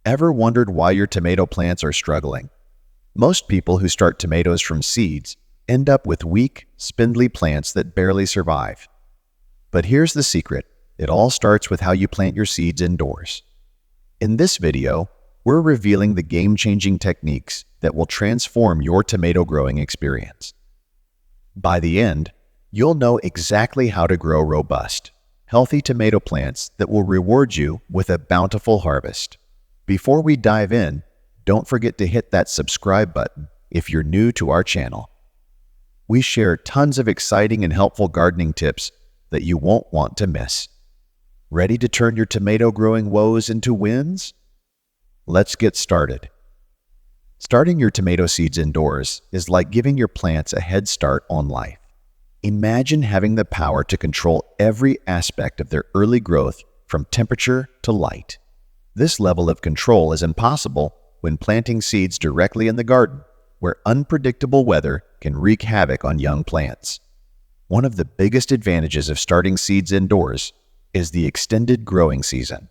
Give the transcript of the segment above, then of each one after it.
Ever wondered why your tomato plants are struggling? Most people who start tomatoes from seeds end up with weak, spindly plants that barely survive. But here's the secret. It all starts with how you plant your seeds indoors. In this video, we're revealing the game-changing techniques that will transform your tomato growing experience. By the end, you'll know exactly how to grow robust, healthy tomato plants that will reward you with a bountiful harvest. Before we dive in, don't forget to hit that subscribe button if you're new to our channel. We share tons of exciting and helpful gardening tips that you won't want to miss. Ready to turn your tomato growing woes into wins? Let's get started. Starting your tomato seeds indoors is like giving your plants a head start on life. Imagine having the power to control every aspect of their early growth from temperature to light. This level of control is impossible when planting seeds directly in the garden, where unpredictable weather can wreak havoc on young plants. One of the biggest advantages of starting seeds indoors is the extended growing season.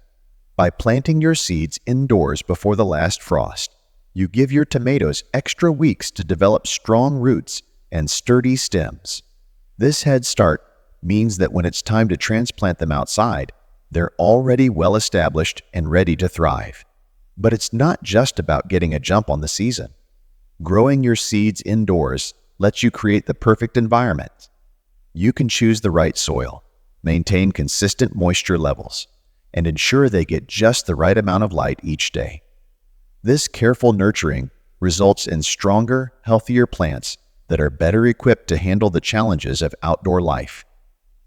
By planting your seeds indoors before the last frost, you give your tomatoes extra weeks to develop strong roots and sturdy stems. This head start means that when it's time to transplant them outside, they're already well established and ready to thrive. But it's not just about getting a jump on the season. Growing your seeds indoors lets you create the perfect environment. You can choose the right soil, maintain consistent moisture levels, and ensure they get just the right amount of light each day. This careful nurturing results in stronger, healthier plants that are better equipped to handle the challenges of outdoor life.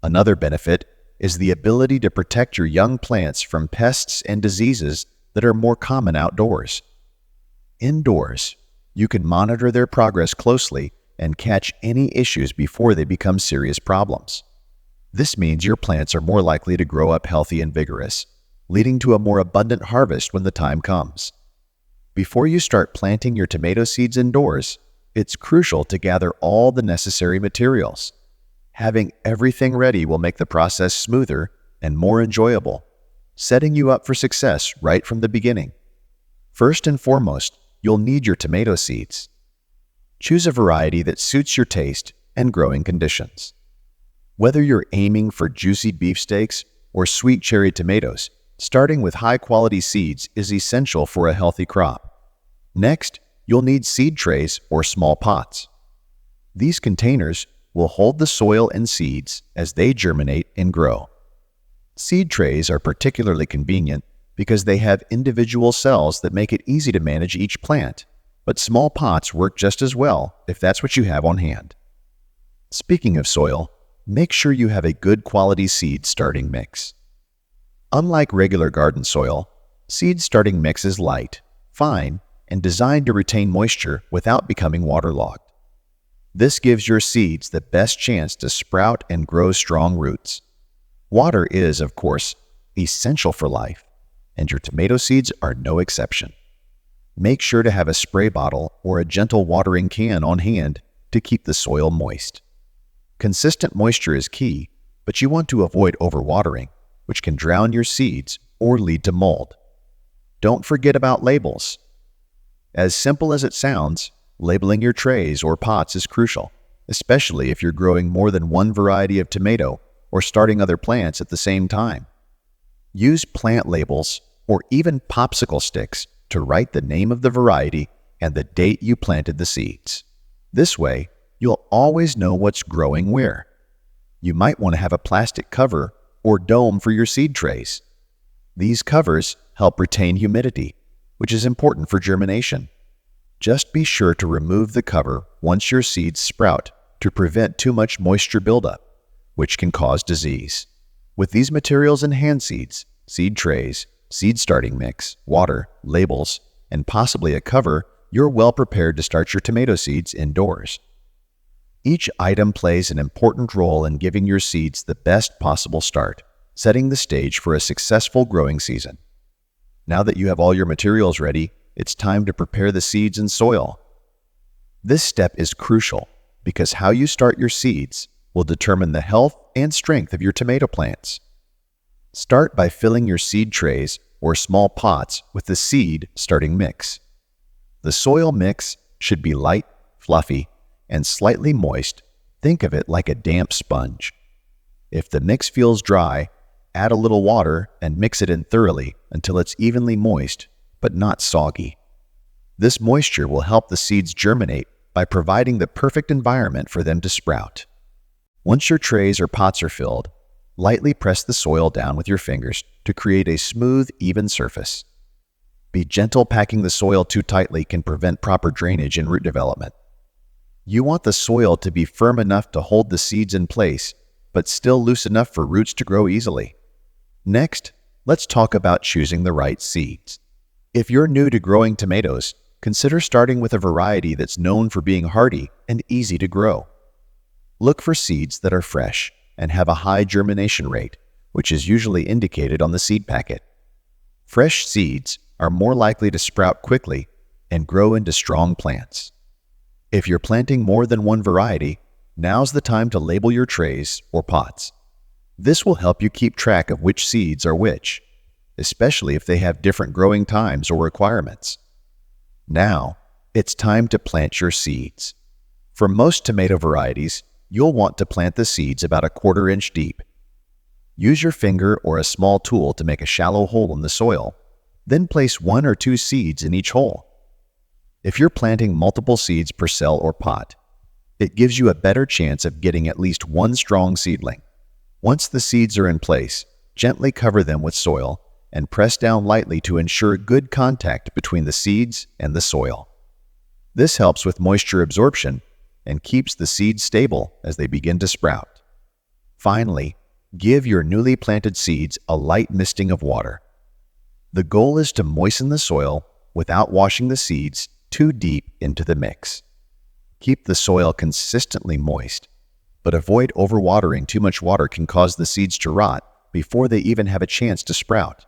Another benefit is the ability to protect your young plants from pests and diseases that are more common outdoors. Indoors, you can monitor their progress closely and catch any issues before they become serious problems. This means your plants are more likely to grow up healthy and vigorous, leading to a more abundant harvest when the time comes. Before you start planting your tomato seeds indoors, it's crucial to gather all the necessary materials. Having everything ready will make the process smoother and more enjoyable, setting you up for success right from the beginning. First and foremost, you'll need your tomato seeds. Choose a variety that suits your taste and growing conditions. Whether you're aiming for juicy beefsteaks or sweet cherry tomatoes, starting with high-quality seeds is essential for a healthy crop. Next, you'll need seed trays or small pots. These containers will hold the soil and seeds as they germinate and grow. Seed trays are particularly convenient because they have individual cells that make it easy to manage each plant, but small pots work just as well if that's what you have on hand. Speaking of soil, make sure you have a good quality seed starting mix. Unlike regular garden soil, seed starting mix is light, fine, and designed to retain moisture without becoming waterlogged. This gives your seeds the best chance to sprout and grow strong roots. Water is, of course, essential for life, and your tomato seeds are no exception. Make sure to have a spray bottle or a gentle watering can on hand to keep the soil moist. Consistent moisture is key, but you want to avoid overwatering, which can drown your seeds or lead to mold. Don't forget about labels. As simple as it sounds, labeling your trays or pots is crucial, especially if you're growing more than one variety of tomato or starting other plants at the same time. Use plant labels or even popsicle sticks to write the name of the variety and the date you planted the seeds. This way, you'll always know what's growing where. You might want to have a plastic cover or dome for your seed trays. These covers help retain humidity, which is important for germination. Just be sure to remove the cover once your seeds sprout to prevent too much moisture buildup, which can cause disease. With these materials in hand: seeds, seed trays, seed starting mix, water, labels, and possibly a cover, you're well prepared to start your tomato seeds indoors. Each item plays an important role in giving your seeds the best possible start, setting the stage for a successful growing season. Now that you have all your materials ready, it's time to prepare the seeds and soil. This step is crucial because how you start your seeds will determine the health and strength of your tomato plants. Start by filling your seed trays or small pots with the seed starting mix. The soil mix should be light, fluffy, and slightly moist. Think of it like a damp sponge. If the mix feels dry, add a little water and mix it in thoroughly until it's evenly moist, but not soggy. This moisture will help the seeds germinate by providing the perfect environment for them to sprout. Once your trays or pots are filled, lightly press the soil down with your fingers to create a smooth, even surface. Be gentle. Packing the soil too tightly can prevent proper drainage and root development. You want the soil to be firm enough to hold the seeds in place, but still loose enough for roots to grow easily. Next, let's talk about choosing the right seeds. If you're new to growing tomatoes, consider starting with a variety that's known for being hardy and easy to grow. Look for seeds that are fresh and have a high germination rate, which is usually indicated on the seed packet. Fresh seeds are more likely to sprout quickly and grow into strong plants. If you're planting more than one variety, now's the time to label your trays or pots. This will help you keep track of which seeds are which, especially if they have different growing times or requirements. Now, it's time to plant your seeds. For most tomato varieties, you'll want to plant the seeds about a 1/4 inch deep. Use your finger or a small tool to make a shallow hole in the soil, then place 1 or 2 seeds in each hole. If you're planting multiple seeds per cell or pot, it gives you a better chance of getting at least one strong seedling. Once the seeds are in place, gently cover them with soil and press down lightly to ensure good contact between the seeds and the soil. This helps with moisture absorption and keeps the seeds stable as they begin to sprout. Finally, give your newly planted seeds a light misting of water. The goal is to moisten the soil without washing the seeds too deep into the mix. Keep the soil consistently moist, but avoid overwatering. Too much water can cause the seeds to rot before they even have a chance to sprout.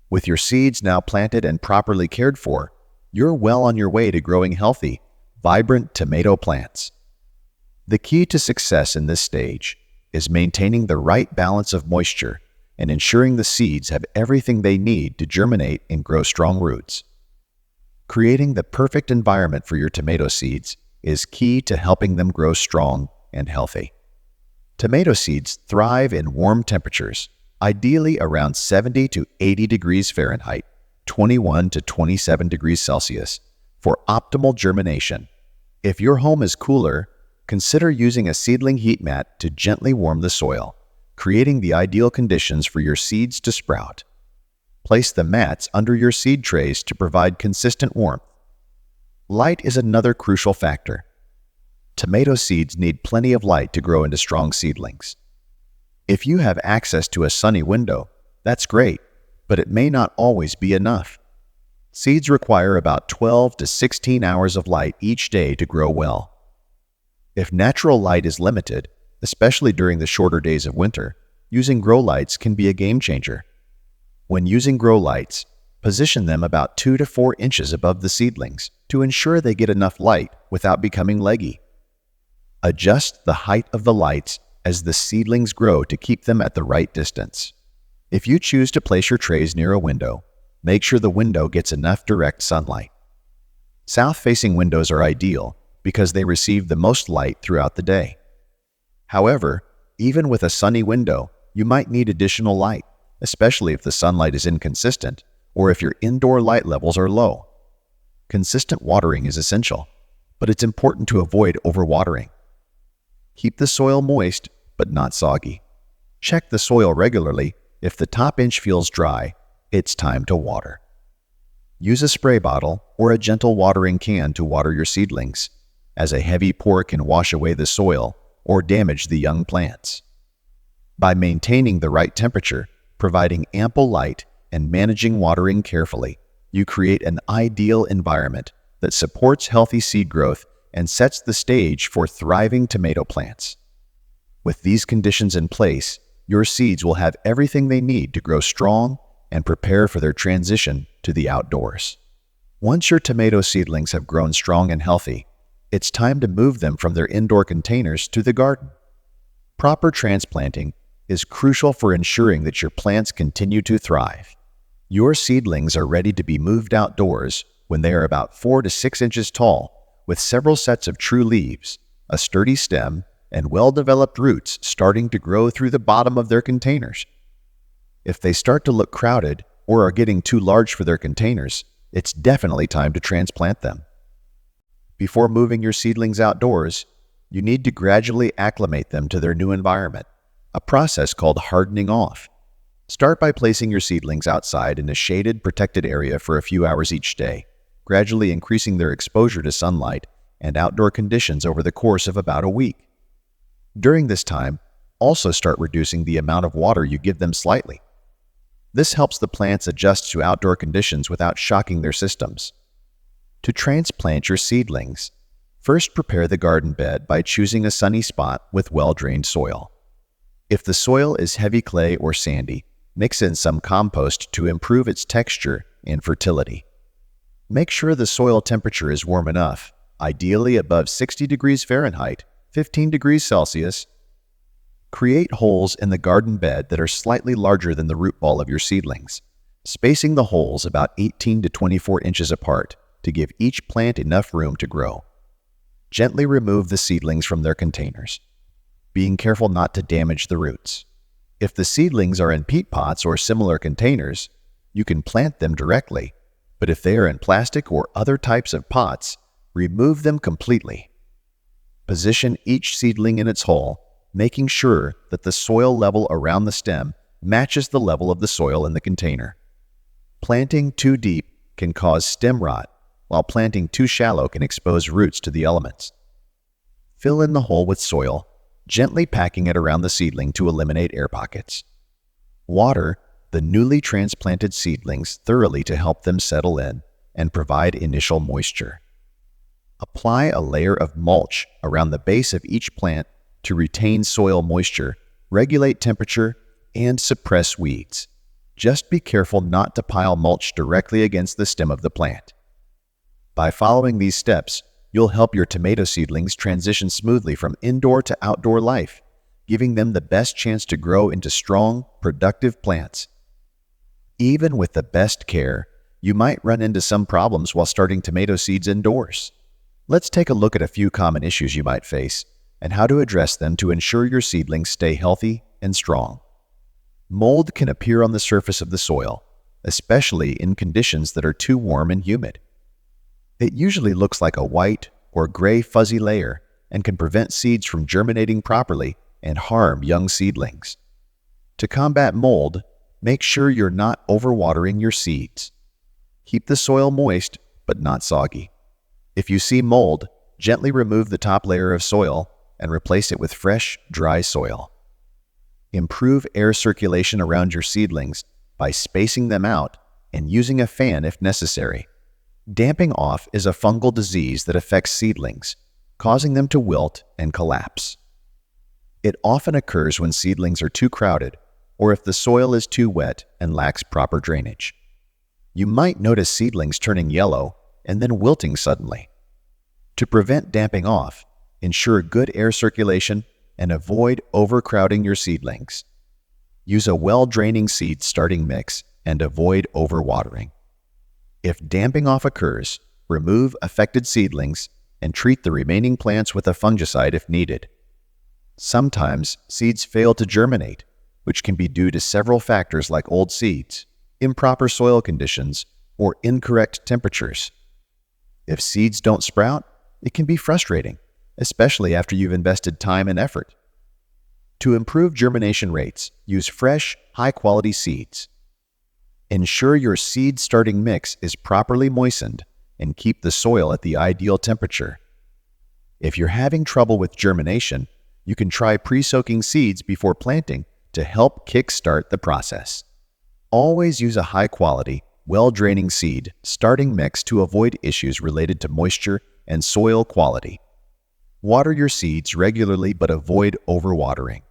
With your seeds now planted and properly cared for, you're well on your way to growing healthy, vibrant tomato plants. The key to success in this stage is maintaining the right balance of moisture and ensuring the seeds have everything they need to germinate and grow strong roots. Creating the perfect environment for your tomato seeds is key to helping them grow strong and healthy. Tomato seeds thrive in warm temperatures, ideally around 70 to 80 degrees Fahrenheit, 21 to 27 degrees Celsius, for optimal germination. If your home is cooler, consider using a seedling heat mat to gently warm the soil, creating the ideal conditions for your seeds to sprout. Place the mats under your seed trays to provide consistent warmth. Light is another crucial factor. Tomato seeds need plenty of light to grow into strong seedlings. If you have access to a sunny window, that's great, but it may not always be enough. Seeds require about 12 to 16 hours of light each day to grow well. If natural light is limited, especially during the shorter days of winter, using grow lights can be a game changer. When using grow lights, position them about 2 to 4 inches above the seedlings to ensure they get enough light without becoming leggy. Adjust the height of the lights as the seedlings grow to keep them at the right distance. If you choose to place your trays near a window, make sure the window gets enough direct sunlight. South-facing windows are ideal because they receive the most light throughout the day. However, even with a sunny window, you might need additional light, especially if the sunlight is inconsistent or if your indoor light levels are low. Consistent watering is essential, but it's important to avoid overwatering. Keep the soil moist, but not soggy. Check the soil regularly. If the top inch feels dry, it's time to water. Use a spray bottle or a gentle watering can to water your seedlings, as a heavy pour can wash away the soil or damage the young plants. By maintaining the right temperature, providing ample light, and managing watering carefully, you create an ideal environment that supports healthy seed growth and sets the stage for thriving tomato plants. With these conditions in place, your seeds will have everything they need to grow strong and prepare for their transition to the outdoors. Once your tomato seedlings have grown strong and healthy, it's time to move them from their indoor containers to the garden. Proper transplanting is crucial for ensuring that your plants continue to thrive. Your seedlings are ready to be moved outdoors when they are about 4 to 6 inches tall, with several sets of true leaves, a sturdy stem, and well-developed roots starting to grow through the bottom of their containers. If they start to look crowded or are getting too large for their containers, it's definitely time to transplant them. Before moving your seedlings outdoors, you need to gradually acclimate them to their new environment, a process called hardening off. Start by placing your seedlings outside in a shaded, protected area for a few hours each day, gradually increasing their exposure to sunlight and outdoor conditions over the course of about a week. During this time, also start reducing the amount of water you give them slightly. This helps the plants adjust to outdoor conditions without shocking their systems. To transplant your seedlings, first prepare the garden bed by choosing a sunny spot with well-drained soil. If the soil is heavy clay or sandy, mix in some compost to improve its texture and fertility. Make sure the soil temperature is warm enough, ideally above 60 degrees Fahrenheit, 15 degrees Celsius. Create holes in the garden bed that are slightly larger than the root ball of your seedlings, spacing the holes about 18 to 24 inches apart to give each plant enough room to grow. Gently remove the seedlings from their containers, being careful not to damage the roots. If the seedlings are in peat pots or similar containers, you can plant them directly, but if they are in plastic or other types of pots, remove them completely. Position each seedling in its hole, making sure that the soil level around the stem matches the level of the soil in the container. Planting too deep can cause stem rot, while planting too shallow can expose roots to the elements. Fill in the hole with soil, gently packing it around the seedling to eliminate air pockets. Water the newly transplanted seedlings thoroughly to help them settle in and provide initial moisture. Apply a layer of mulch around the base of each plant to retain soil moisture, regulate temperature, and suppress weeds. Just be careful not to pile mulch directly against the stem of the plant. By following these steps, you'll help your tomato seedlings transition smoothly from indoor to outdoor life, giving them the best chance to grow into strong, productive plants. Even with the best care, you might run into some problems while starting tomato seeds indoors. Let's take a look at a few common issues you might face and how to address them to ensure your seedlings stay healthy and strong. Mold can appear on the surface of the soil, especially in conditions that are too warm and humid. It usually looks like a white or gray fuzzy layer and can prevent seeds from germinating properly and harm young seedlings. To combat mold, make sure you're not overwatering your seeds. Keep the soil moist but not soggy. If you see mold, gently remove the top layer of soil and replace it with fresh, dry soil. Improve air circulation around your seedlings by spacing them out and using a fan if necessary. Damping off is a fungal disease that affects seedlings, causing them to wilt and collapse. It often occurs when seedlings are too crowded or if the soil is too wet and lacks proper drainage. You might notice seedlings turning yellow and then wilting suddenly. To prevent damping off, ensure good air circulation and avoid overcrowding your seedlings. Use a well-draining seed starting mix and avoid overwatering. If damping off occurs, remove affected seedlings and treat the remaining plants with a fungicide if needed. Sometimes seeds fail to germinate, which can be due to several factors like old seeds, improper soil conditions, or incorrect temperatures. If seeds don't sprout, it can be frustrating, especially after you've invested time and effort. To improve germination rates, use fresh, high-quality seeds. Ensure your seed starting mix is properly moistened and keep the soil at the ideal temperature. If you're having trouble with germination, you can try pre-soaking seeds before planting to help kickstart the process. Always use a high-quality, well-draining seed starting mix to avoid issues related to moisture and soil quality. Water your seeds regularly but avoid overwatering.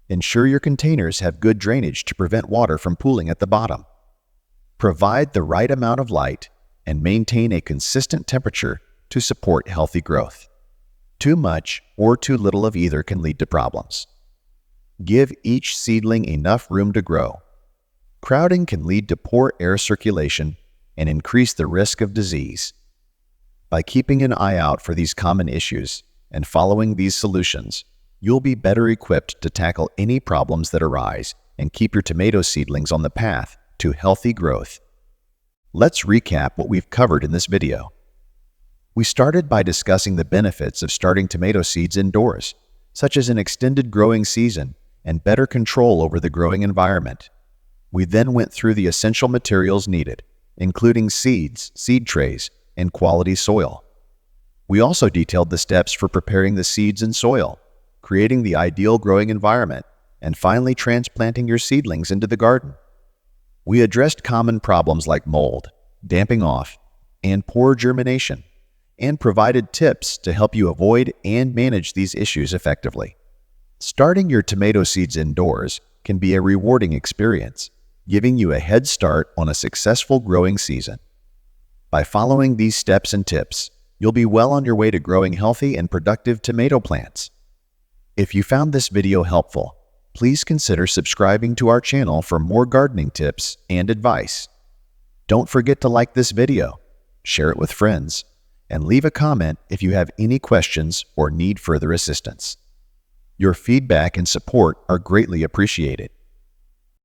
Ensure your containers have good drainage to prevent water from pooling at the bottom. Provide the right amount of light and maintain a consistent temperature to support healthy growth. Too much or too little of either can lead to problems. Give each seedling enough room to grow. Crowding can lead to poor air circulation and increase the risk of disease. By keeping an eye out for these common issues and following these solutions, you'll be better equipped to tackle any problems that arise and keep your tomato seedlings on the path to healthy growth. Let's recap what we've covered in this video. We started by discussing the benefits of starting tomato seeds indoors, such as an extended growing season and better control over the growing environment. We then went through the essential materials needed, including seeds, seed trays, and quality soil. We also detailed the steps for preparing the seeds and soil, creating the ideal growing environment, and finally transplanting your seedlings into the garden. We addressed common problems like mold, damping off, and poor germination, and provided tips to help you avoid and manage these issues effectively. Starting your tomato seeds indoors can be a rewarding experience, giving you a head start on a successful growing season. By following these steps and tips, you'll be well on your way to growing healthy and productive tomato plants. If you found this video helpful, please consider subscribing to our channel for more gardening tips and advice. Don't forget to like this video, share it with friends, and leave a comment if you have any questions or need further assistance. Your feedback and support are greatly appreciated.